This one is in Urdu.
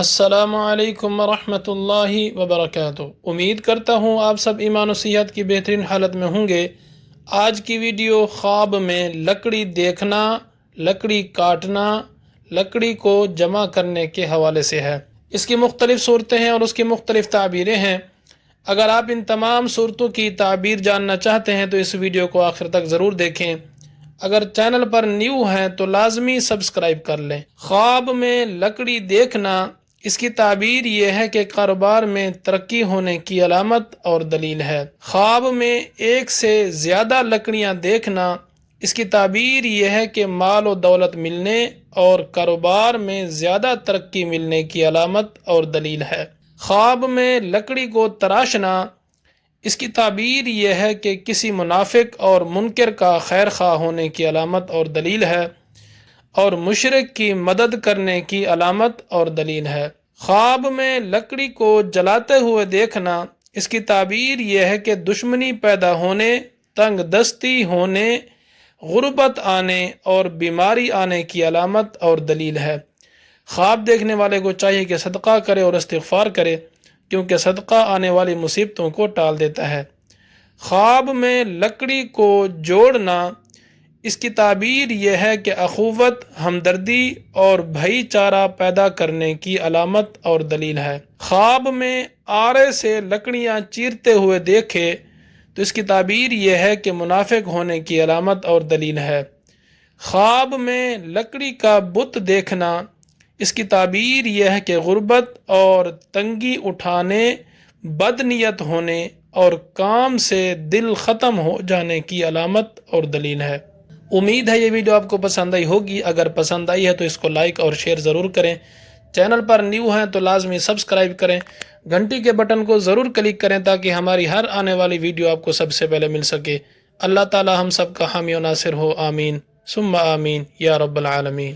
السلام علیکم ورحمۃ اللہ وبرکاتہ۔ امید کرتا ہوں آپ سب ایمان و صحت کی بہترین حالت میں ہوں گے۔ آج کی ویڈیو خواب میں لکڑی دیکھنا، لکڑی کاٹنا، لکڑی کو جمع کرنے کے حوالے سے ہے۔ اس کی مختلف صورتیں ہیں اور اس کی مختلف تعبیریں ہیں۔ اگر آپ ان تمام صورتوں کی تعبیر جاننا چاہتے ہیں تو اس ویڈیو کو آخر تک ضرور دیکھیں۔ اگر چینل پر نیو ہیں تو لازمی سبسکرائب کر لیں۔ خواب میں لکڑی دیکھنا، اس کی تعبیر یہ ہے کہ کاروبار میں ترقی ہونے کی علامت اور دلیل ہے۔ خواب میں ایک سے زیادہ لکڑیاں دیکھنا، اس کی تعبیر یہ ہے کہ مال و دولت ملنے اور کاروبار میں زیادہ ترقی ملنے کی علامت اور دلیل ہے۔ خواب میں لکڑی کو تراشنا، اس کی تعبیر یہ ہے کہ کسی منافق اور منکر کا خیر خواہ ہونے کی علامت اور دلیل ہے اور مشرک کی مدد کرنے کی علامت اور دلیل ہے۔ خواب میں لکڑی کو جلاتے ہوئے دیکھنا، اس کی تعبیر یہ ہے کہ دشمنی پیدا ہونے، تنگ دستی ہونے، غربت آنے اور بیماری آنے کی علامت اور دلیل ہے۔ خواب دیکھنے والے کو چاہیے کہ صدقہ کرے اور استغفار کرے، کیونکہ صدقہ آنے والی مصیبتوں کو ٹال دیتا ہے۔ خواب میں لکڑی کو جوڑنا، اس کی تعبیر یہ ہے کہ اخوت، ہمدردی اور بھائی چارہ پیدا کرنے کی علامت اور دلیل ہے۔ خواب میں آرے سے لکڑیاں چیرتے ہوئے دیکھے تو اس کی تعبیر یہ ہے کہ منافق ہونے کی علامت اور دلیل ہے۔ خواب میں لکڑی کا بت دیکھنا، اس کی تعبیر یہ ہے کہ غربت اور تنگی اٹھانے، بد نیت ہونے اور کام سے دل ختم ہو جانے کی علامت اور دلیل ہے۔ امید ہے یہ ویڈیو آپ کو پسند آئی ہوگی۔ اگر پسند آئی ہے تو اس کو لائک اور شیئر ضرور کریں۔ چینل پر نیو ہیں تو لازمی سبسکرائب کریں۔ گھنٹی کے بٹن کو ضرور کلک کریں تاکہ ہماری ہر آنے والی ویڈیو آپ کو سب سے پہلے مل سکے۔ اللہ تعالی ہم سب کا حامی و ناصر ہو، آمین ثم آمین یا رب العالمین۔